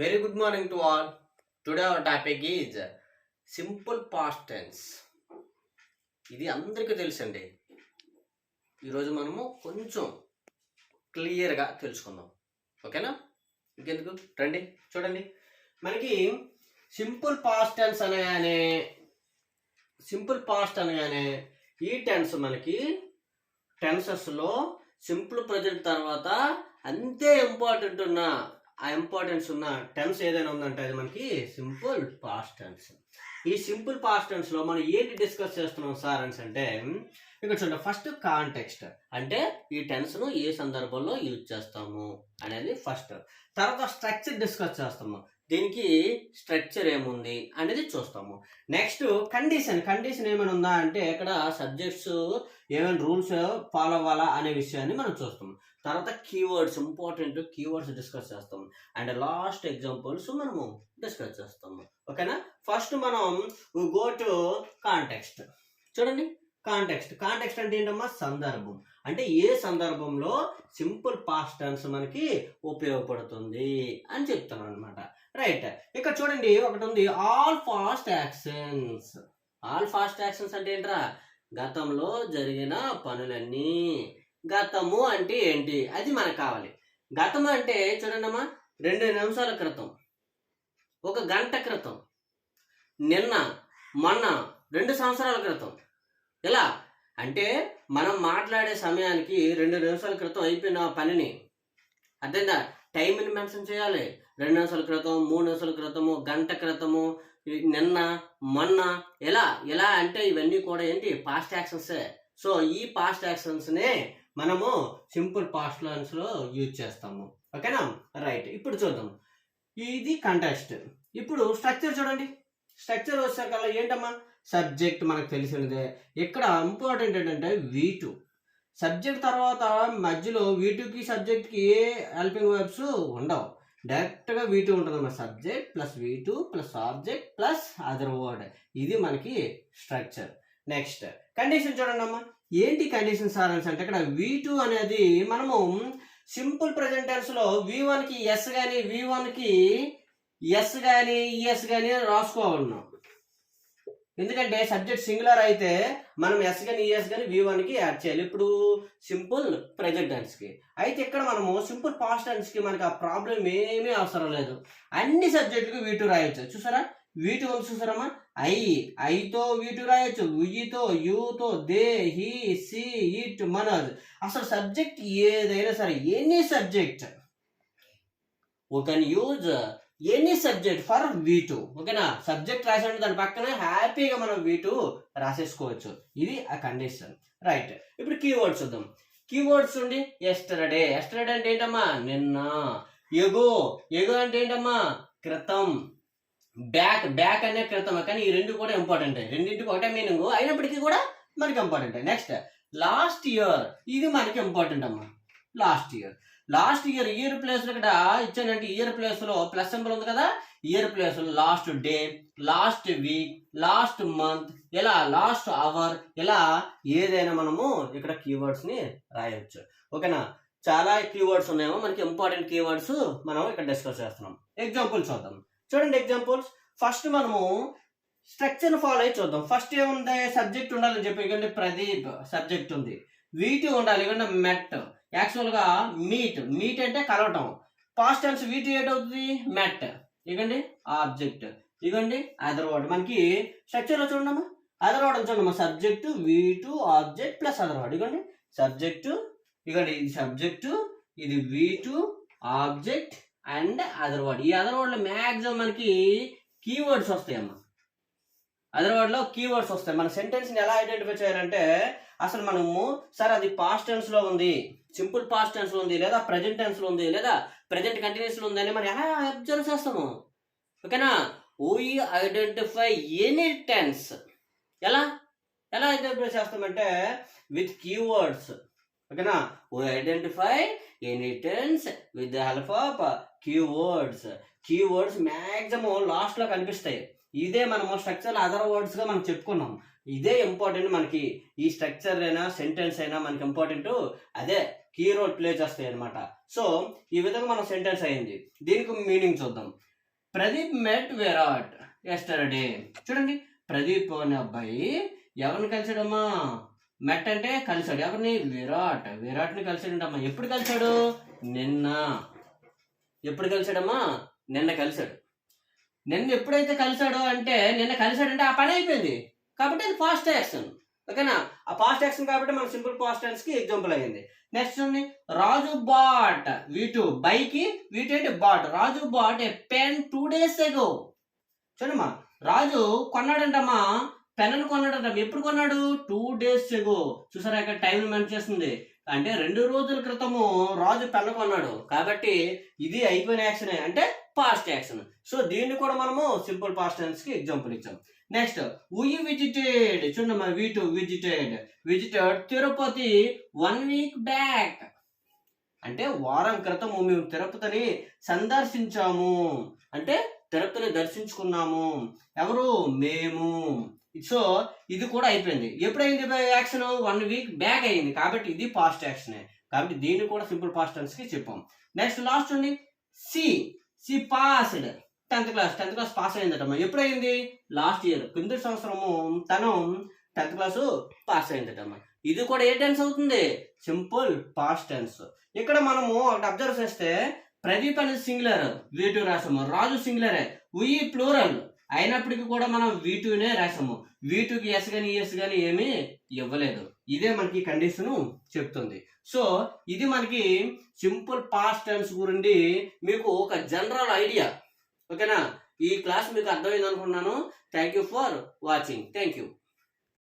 Very good morning to all. Today our topic is simple past tense. ఇది అందరికీ తెలుసండి. ఈరోజు మనము కొంచెం క్లియర్గా తెలుసుకుందాం. ఓకేనా? ఇంకెందుకు రండి చూడండి. మనకి సింపుల్ పాస్ట్ టెన్స్ అనగానే ఈ టెన్స్ మనకి టెన్సెస్లో సింపుల్ ప్రజెంట్ తర్వాత అంతే ఇంపార్టెన్స్ ఉన్న టెన్స్ ఏదైనా ఉందంటే అది మనకి సింపుల్ పాస్ట్ టెన్స్. ఈ సింపుల్ పాస్ట్ టెన్స్ లో మనం ఏంటి డిస్కస్ చేస్తున్నాం సార్ అంటే ఇక్కడ చూడండి. ఫస్ట్ కాంటెక్స్ట్ అంటే ఈ టెన్స్ ను ఏ సందర్భంలో యూజ్ చేస్తాము అనేది ఫస్ట్. తర్వాత స్ట్రక్చర్ డిస్కస్ చేస్తాము, దీనికి స్ట్రక్చర్ ఏముంది అనేది చూస్తాము. నెక్స్ట్ కండిషన్ ఏమైనా ఉందా అంటే ఇక్కడ సబ్జెక్ట్స్ ఏమైనా రూల్స్ ఫాలో అవ్వాలా అనే విషయాన్ని మనం చూస్తాము. తర్వాత ఇంపార్టెంట్ కీవర్డ్స్ డిస్కస్ చేస్తాము. అండ్ లాస్ట్ ఎగ్జాంపుల్స్ మనము డిస్కస్ చేస్తాము. ఓకేనా? ఫస్ట్ మనం గో టు కాంటెక్స్ట్. చూడండి, కాంటెక్స్ట్ అంటే ఏంటమ్మా? సందర్భం. అంటే ఏ సందర్భంలో సింపుల్ పాస్ట్ టెన్స్ మనకి ఉపయోగపడుతుంది అని చెప్తున్నాను అనమాట. రైట్, ఇక్కడ చూడండి ఒకటి ఉంది, ఆల్ ఫాస్ట్ యాక్షన్స్ అంటే ఏంట్రా? గతంలో జరిగిన పనులన్నీ. గతము అంటే ఏంటి అది మనకు కావాలి. గతం అంటే చూడండి అమ్మా, 2 నిమిషాల క్రితం, 1 గంట క్రితం, నిన్న, మొన్న, 2 సంవత్సరాల క్రితం. ఎలా అంటే మనం మాట్లాడే సమయానికి 2 నిమిషాల క్రితం అయిపోయిన పనిని అర్థంగా టైంని మెన్షన్ చేయాలి. 2 నిమిషాల క్రితం, 3 నిమిషాల క్రితము, గంట క్రితము, నిన్న, మొన్న. ఎలా అంటే ఇవన్నీ కూడా ఏంటి? పాస్ట్ యాక్షన్సే. సో ఈ పాస్ట్ యాక్షన్స్నే మనము సింపుల్ పాస్ట్ టెన్స్ లో యూజ్ చేస్తాము. ఓకేనా? రైట్, ఇప్పుడు చూద్దాం. ఇది కంటెక్స్ట్. ఇప్పుడు స్ట్రక్చర్ చూడండి. స్ట్రక్చర్ వచ్చేకల్లా ఏంటమ్మా? సబ్జెక్ట్ మనకు తెలిసినదే. ఇక్కడ ఇంపార్టెంట్ ఏంటంటే V2 సబ్జెక్ట్ తర్వాత మధ్యలో V2కి సబ్జెక్ట్కి ఏ హెల్పింగ్ వర్బ్స్ ఉండవు. డైరెక్ట్గా V2 ఉంటుందమ్మా. Subject plus V2 plus object plus other word. ఇది మనకి స్ట్రక్చర్. నెక్స్ట్ కండిషన్ చూడండి అమ్మా. ఏంటి కండిషన్ సార్ అంటే ఇక్కడ V2 అనేది మనము సింపుల్ ప్రెజెంట్ టెన్స్ లో V1కి ఎస్ కానీ V1కి ఎస్ కానీ ఈఎస్ కానీ రాసుకోవాలన్నాం. ఎందుకంటే సబ్జెక్ట్ సింగులర్ అయితే మనం ఎస్ కానీ ఈఎస్ కానీ V1కి యాడ్ చేయాలి. ఇప్పుడు సింపుల్ ప్రెజెంట్ టెన్స్ కి. అయితే ఇక్కడ మనము సింపుల్ పాస్ట్ టెన్స్ కి మనకి ఆ ప్రాబ్లం ఏమీ అవసరం లేదు. అన్ని సబ్జెక్టులకు V2 రాయొచ్చు. చూసారా? V2 ఉంది చూసారమ్మా. ఐతో V2 రాయొచ్చు, ఉయ్యితో, యూతో, they, he, she, it, Manoj. అసలు సబ్జెక్ట్ ఏదైనా సరే, any subject we can use any subject for V2. ఓకేనా? సబ్జెక్ట్ రాసాడు దాని పక్కన హ్యాపీగా మనం V2 రాసేసుకోవచ్చు. ఇది ఆ కండిషన్. రైట్, ఇప్పుడు కీవర్డ్స్ చూద్దాం. కీవర్డ్స్ ఉండి ఎస్టర్డే అంటే ఏంటమ్మా? నిన్న. ఎగో అంటే ఏంటమ్మా? క్రితం. బ్యాక్ అనే క్రితం. కానీ ఈ రెండు కూడా ఇంపార్టెంట్. రెండింటికి ఒకటే మీనింగ్ అయినప్పటికీ కూడా మనకి ఇంపార్టెంట్. Next last year. ఇది మనకి ఇంపార్టెంట్ అమ్మా. లాస్ట్ ఇయర్ ప్లేస్ లో ఇక్కడ ఇచ్చానంటే ఇయర్ ప్లేస్ లో ప్లస్ సింబల్ ఉంది కదా. ఇయర్ ప్లేస్ లో last day, last week, last month, ఇలా లాస్ట్ అవర్, ఇలా ఏదైనా మనము ఇక్కడ కీవర్డ్స్ ని రాయొచ్చు. ఓకేనా? చాలా కీవర్డ్స్ ఉన్నాయేమో. మనకి ఇంపార్టెంట్ కీవర్డ్స్ మనం ఇక్కడ డిస్కస్ చేస్తున్నాం. ఎగ్జాంపుల్స్ చూద్దాం. చూడండి ఎగ్జాంపుల్స్. ఫస్ట్ మనము స్ట్రక్చర్ ఫాలో అయ్యి చూద్దాం. ఫస్ట్ ఏముంది? సబ్జెక్ట్ ఉండాలని చెప్పి ఇవ్వండి. ప్రదీప్ సబ్జెక్ట్ ఉంది. V2 ఉండాలి. ఇవ్వండి మెట్. యాక్చువల్గా మీట్ అంటే కలవటం. పాస్ట్ టెన్స్ V2 ఏంటవుతుంది? మెట్. ఇవ్వండి ఆబ్జెక్ట్. ఇవ్వండి అదర్ వర్డ్. మనకి స్ట్రక్చర్ లో చూడమ్మా. అదర్ వర్డ్ చూడమ్మా. Subject V2 object plus other word. ఇవ్వండి సబ్జెక్టు, ఇవ్వండి ఇది సబ్జెక్టు, ఇది V2 object and other word. ఈ అదర్ వర్డ్ లో మ్యాక్సిమం మనకి కీవర్డ్స్ వస్తాయమ్మా. అదర్ వర్డ్ లో కీవర్డ్స్ వస్తాయి. మన సెంటెన్స్ ని ఎలా ఐడెంటిఫై చేయాలంటే అసలు మనము సార్ అది పాస్ట్ టెన్స్ లో ఉంది, సింపుల్ పాస్ట్ టెన్స్ లో ఉంది, లేదా ప్రెజెంట్ టెన్స్ లో ఉంది, లేదా ప్రెజెంట్ కంటిన్యూస్ లో ఉంది అని మనం ఎలా అబ్జర్వ్ చేస్తాము. ఓకేనా? We identify any tense. ఎలా ఐడెంటిఫై చేస్తామంటే విత్ కీవర్డ్స్. ఓకేనా? We identify any tense with the help of keywords maximum last లో కనిపిస్తాయి. ఇదే మనము స్ట్రక్చర్ అదర్ వర్డ్స్ గా మనం చెప్పుకున్నాం. ఇదే ఇంపార్టెంట్ మనకి. ఈ స్ట్రక్చర్ అయినా సెంటెన్స్ అయినా మనకి ఇంపార్టెంట్ అదే కీ రోల్ ప్లే చేస్తాయి అనమాట. సో ఈ విధంగా మన సెంటెన్స్ అయింది. దీనికి మీనింగ్ చూద్దాం. ప్రదీప్ మెట్ విరాట్ ఎస్టర్డే. చూడండి, ప్రదీప్ అనే అబ్బాయి ఎవరిని కలిసాడమ్మా? మెట్ అంటే కలిసాడు. ఎవరిని? విరాట్ని కలిసాడంటమ్మా. ఎప్పుడు కలిసాడు? నిన్న. ఎప్పుడు కలిసాడమ్మా? నిన్న కలిసాడు. నిన్న ఎప్పుడైతే కలిసాడో అంటే నిన్న కలిసాడంటే ఆ పని అయిపోయింది కాబట్టి అది పాస్ట్ యాక్షన్. ఓకేనా? ఆ పాస్ట్ యాక్షన్ కాబట్టి మన సింపుల్ పాస్ట్ టెన్స్ కి ఎగ్జాంపుల్ అయ్యింది. నెక్స్ట్ ఉంది రాజు బాట్. వీటు బైకి, వీటు ఏంటి? Bought. Raju bought a pen 2 days ago. చూడమ్మా, రాజు కొన్నాడంటమ్మా, పెన్ కొన్నాడంట. ఎప్పుడు కొన్నాడు? 2 days ago. చూసారా ఇక్కడ టైం మెన్షన్ చేస్తుంది. అంటే 2 రోజుల క్రితము రాజు పెన్ కొన్నాడు కాబట్టి ఇది అయిపోయిన యాక్షన్ అంటే పాస్ట్ యాక్షన్. సో దీన్ని కూడా మనము సింపుల్ పాస్ట్ టెన్స్ కి ఎగ్జాంపుల్ ఇచ్చాం. Next we visited. చూడమ్మా, వీటు విజిటెడ్ తిరుపతి 1 week బ్యాక్. అంటే వారం క్రితము మేము తిరుపతిని సందర్శించాము. అంటే తిరుపతిని దర్శించుకున్నాము. ఎవరు? మేము. సో ఇది కూడా అయిపోయింది. ఎప్పుడైంది యాక్షన్? 1 week బ్యాక్ అయింది కాబట్టి ఇది పాస్ట్ యాక్షన్. కాబట్టి దీన్ని కూడా సింపుల్ పాస్ట్ టెన్స్ కి చెప్పాం. నెక్స్ట్ లాస్ట్ ఉంది she passed. 10th class pass అయిందటమ్మా. ఎప్పుడైంది? లాస్ట్ ఇయర్, కింద సంవత్సరము తను 10th క్లాస్ పాస్ అయిందటమ్మా. ఇది కూడా ఏ టెన్స్ అవుతుంది? Simple past tense. ఇక్కడ మనము ఒకటి అబ్జర్వ్ చేస్తే ప్రదీప్ అనేది సింగులర్, V2 రాసాము. రాజు సింగులరే, వి ప్లూరల్ అయినప్పటికీ కూడా మనం V2నే రాసాము. V2కి ఎస్ కానీ ఈఎస్ కానీ ఏమీ ఇవ్వలేదు. ఇదే మనకి కండిషన్ చెప్తుంది. సో ఇది మనకి సింపుల్ పాస్ట్ టెన్స్ గురించి మీకు ఒక జనరల్ ఐడియా. ఓకేనా? ఈ క్లాస్ మీకు అర్థమైంది అనుకున్నాను. Thank you for watching. Thank you.